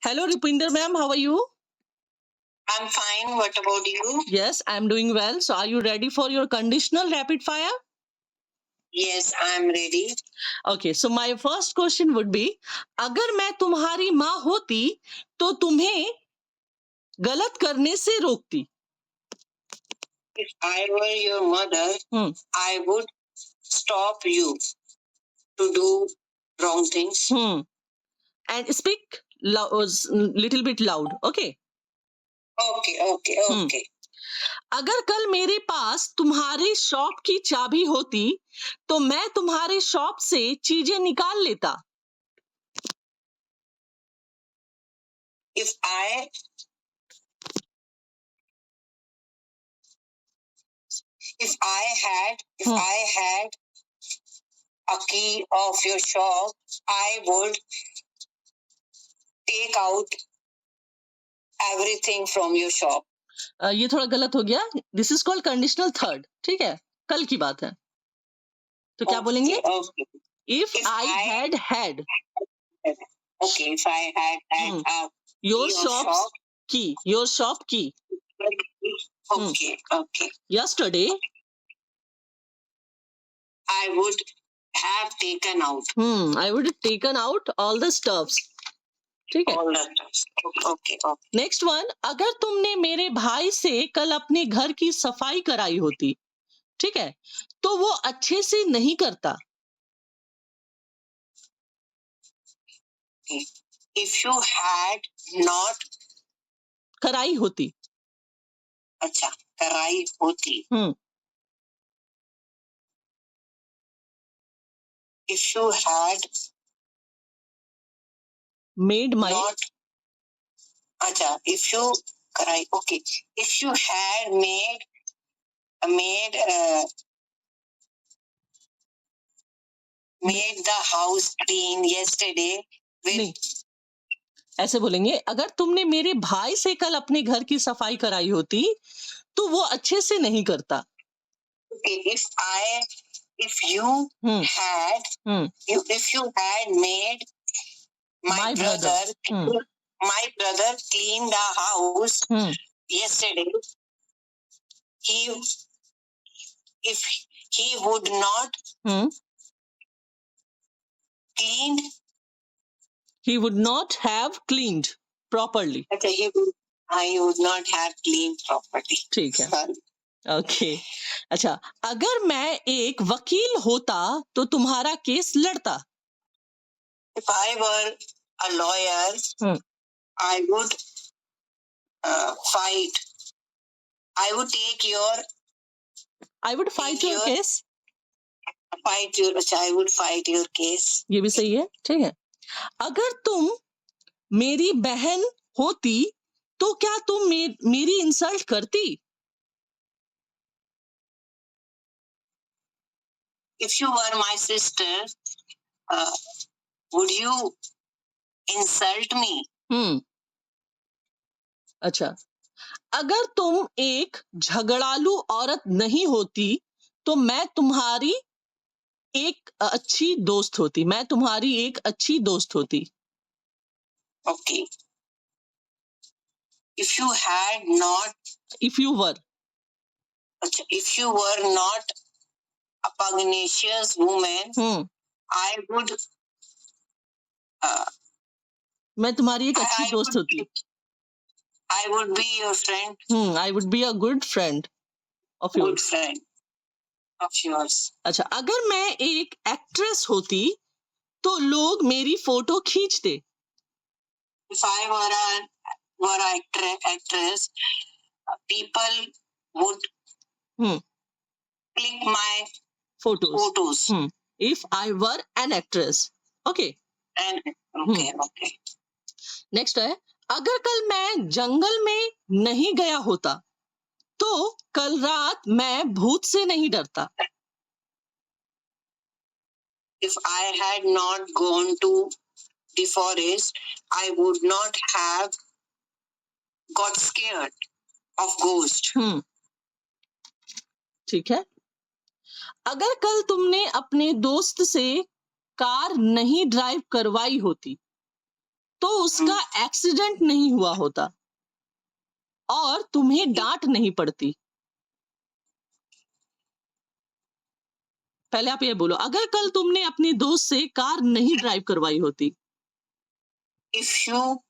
Hello, Rupinder ma'am. How are you? I'm fine. What about you? Yes, I'm doing well. So, are you ready for your conditional rapid fire? Yes, I'm ready. Okay. So, my first question would be, अगर मैं तुम्हारी माँ होती तो तुम्हें गलत करने से रोकती. If I were your mother, I would stop you to do wrong things. And speak little bit loud. Okay. Okay. अगर कल मेरे पास तुम्हारी शॉप की चाबी होती तो मैं तुम्हारे शॉप से चीजें निकाल लेता. If I had a key of your shop, I would take out everything from your shop. ये थोड़ा गलत हो गया. This is called conditional third. ठीक है, कल की बात है. तो क्या बोलेंगे? If I had Okay, if I had your shop की Okay. yesterday I would have taken out. I would have taken out all the stuffs. ठीक है. All the stuffs. Okay. Next one, अगर तुमने मेरे भाई से कल अपने घर की सफाई कराई होती, ठीक है, तो वो अच्छे से नहीं करता. If you had not कराई होती. अच्छा, कराई होती. If you had made my not अच्छा, if you कराई, okay. If you had made the house clean yesterday with नहीं, ऐसे बोलेंगे, अगर तुमने मेरे भाई से कल अपने घर की सफाई कराई होती तो वो अच्छे से नहीं करता. Okay, if you had made my brother clean the house yesterday, if he would not cleaned, he would not have cleaned properly. अच्छा, he would not have cleaned properly. ठीक है. ओके. अच्छा, अगर मैं एक वकील होता तो तुम्हारा केस लड़ता. If I were a lawyer, I would fight. I would fight your case. I would fight your case. ये भी सही है. ठीक है. अगर तुम मेरी बहन होती तो क्या तुम मेरी इंसल्ट करती? If you were my sister, would you insult me? अच्छा, अगर तुम एक झगड़ालू औरत नहीं होती तो मैं तुम्हारी एक अच्छी दोस्त होती. मैं तुम्हारी एक अच्छी दोस्त होती. Okay. If you were not a pugnacious woman, I would मैं तुम्हारी एक अच्छी दोस्त होती. I would be your friend. I would be a good friend of yours. Good friend of yours. अच्छा, अगर मैं एक एक्ट्रेस होती तो लोग मेरी फोटो खींचते. If I were an actress, people would click my photos. If I were an actress. Okay. Okay. Next है, अगर कल मैं जंगल में नहीं गया होता तो कल रात मैं भूत से नहीं डरता. If I had not gone to the forest, I would not have got scared of ghost. ठीक है. अगर कल तुमने अपने दोस्त से कार नहीं ड्राइव करवाई होती तो उसका एक्सीडेंट नहीं हुआ होता और तुम्हें डांट नहीं पड़ती। पहले आप ये बोलो, अगर कल तुमने अपने दोस्त से कार नहीं ड्राइव करवाई होती। If you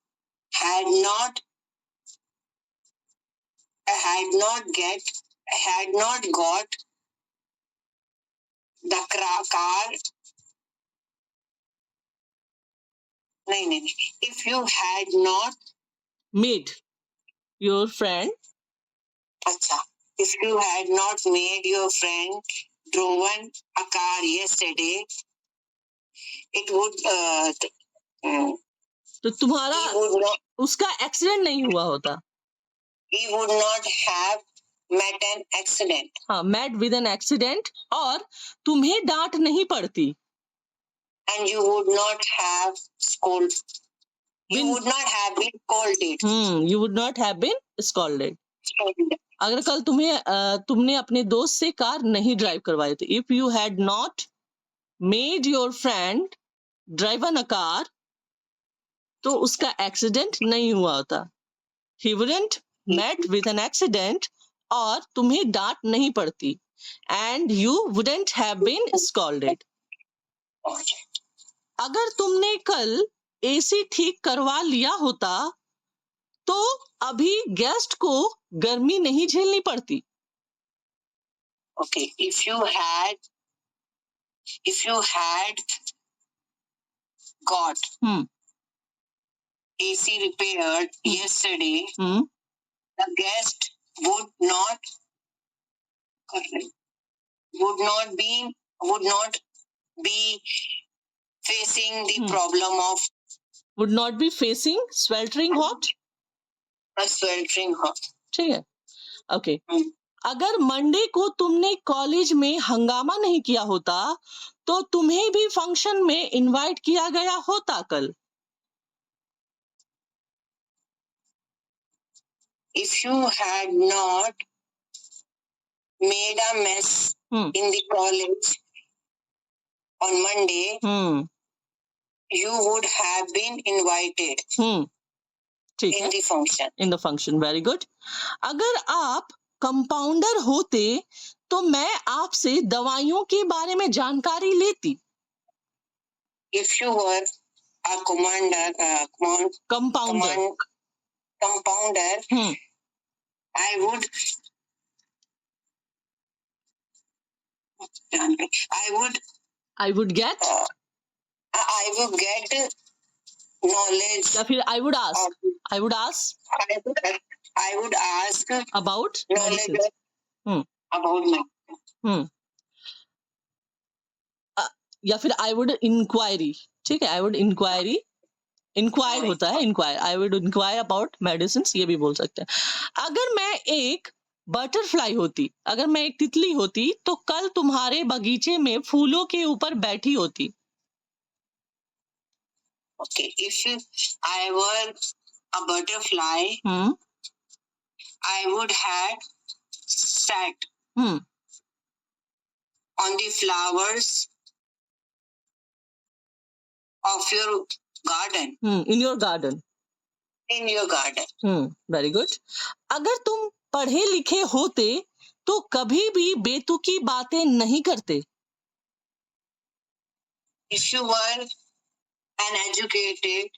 had not got the car, नहीं, if you had not, Made your friend, अच्छा, if you had not made your friend driven a car yesterday, it would तो तुम्हारा he would not उसका accident नहीं हुआ होता। he would not have met an accident, हाँ, met with an accident, और तुम्हें डांट नहीं पड़ती। and you would not have you would not have been scolded. You would not have been scolded. अगर कल तुमने अपने दोस्त से कार नहीं ड्राइव करवाई थी, if you had not made your friend drive a car, तो उसका एक्सीडेंट नहीं हुआ होता। He wouldn't met with an accident, और तुम्हें डांट नहीं पड़ती, and you wouldn't have been scolded. अगर तुमने कल एसी ठीक करवा लिया होता तो अभी गेस्ट को गर्मी नहीं झेलनी पड़ती। Okay, if you had got AC repaired yesterday, the guest would not be facing the problem of would not be facing sweltering hot, a sweltering hot. ठीक है, ओके। अगर मंडे को तुमने कॉलेज में हंगामा नहीं किया होता तो तुम्हें भी फंक्शन में इनवाइट किया गया होता कल। If you had not made a mess in the college on Monday, you would have been invited in the function. In the function, very good. अगर आप कंपाउंडर होते तो मैं आपसे दवाइयों के बारे में जानकारी लेती। If you were a compounder, I would get knowledge, या फिर I would ask about knowledge about medicine. या फिर I would inquiry, ठीक है, I would inquire होता है, I would inquire about medicines, ये भी बोल सकते हैं। अगर मैं एक बटरफ्लाई होती, अगर मैं एक तितली होती तो कल तुम्हारे बगीचे में फूलों के ऊपर बैठी होती। Okay, if I were a butterfly, I would have sat on the flowers of your garden. In your garden. In your garden. Very good. अगर तुम पढ़े लिखे होते तो कभी भी बेतुकी बातें नहीं करते। If you were an educated,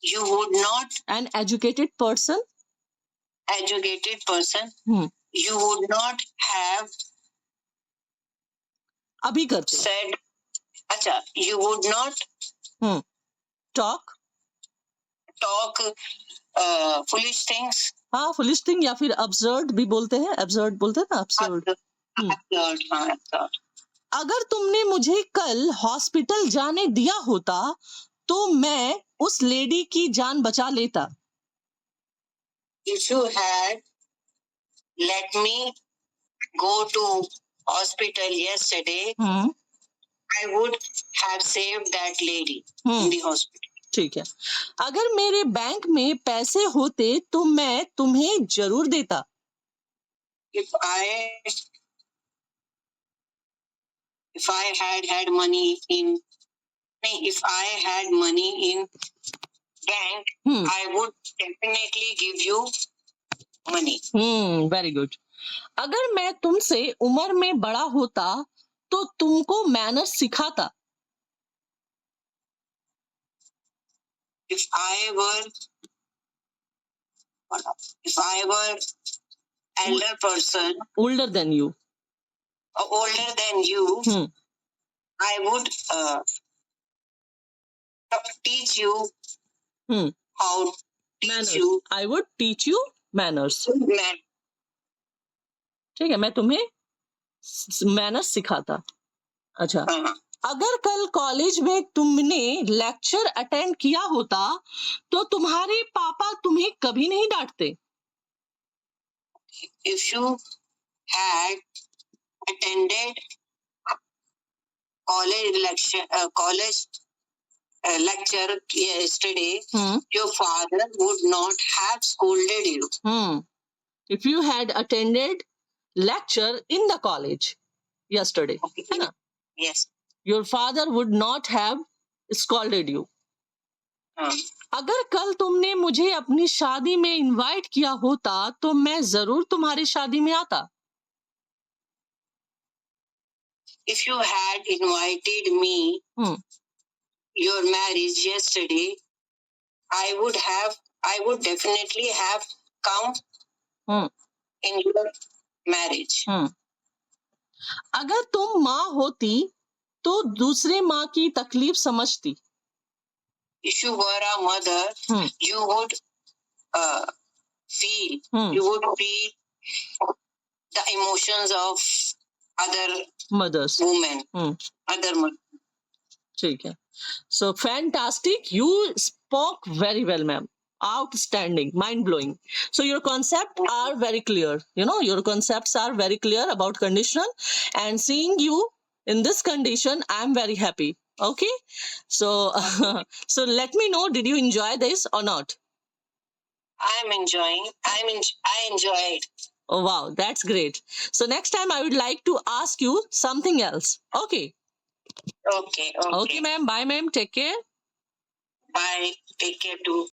you would not. An educated person, you would not have अभी करते said, अच्छा, you would not talk foolish things. हाँ, foolish thing या फिर absurd भी बोलते हैं, absurd बोलते हैं ना, absurd. Absurd. अगर तुमने मुझे कल हॉस्पिटल जाने दिया होता तो मैं उस लेडी की जान बचा लेता। If you had let me go to hospital yesterday, I would have saved that lady in the hospital. ठीक है। अगर मेरे बैंक में पैसे होते तो मैं तुम्हें जरूर देता। If I had money in If I had money in bank, I would definitely give you money. Very good. अगर मैं तुमसे उम्र में बड़ा होता तो तुमको मैनर्स सिखाता. If I were elder person, older than you, I would teach you how manners. you I would teach you manners. man. ठीक है, मैं तुम्हें मैनर्स सिखाता. अच्छा, अगर कल कॉलेज में तुमने लेक्चर अटेंड किया होता तो तुम्हारे पापा तुम्हें कभी नहीं डांटते. If you had attended college lecture yesterday, your father would not have scolded you. If you had attended lecture in the college yesterday, है ना? Yes. Your father would not have scolded you. अगर कल तुमने मुझे अपनी शादी में invite किया होता तो मैं जरूर तुम्हारी शादी में आता. If you had invited me your marriage yesterday, I would definitely have come in your marriage. अगर तुम माँ होती तो दूसरे माँ की तकलीफ समझती. If you were a mother, you would feel the emotions of other mothers, women, other mothers. ठीक है. So fantastic, you spoke very well, ma'am. Outstanding, mind blowing. So your concepts are very clear. Your concepts are very clear about conditional, and seeing you in this condition, I'm very happy. Okay, so so let me know, did you enjoy this or not? I'm enjoying. I enjoyed. Oh wow, that's great. So next time I would like to ask you something else. Okay. Okay, Okay, ma'am. Bye, ma'am. Take care. Bye. Take care too.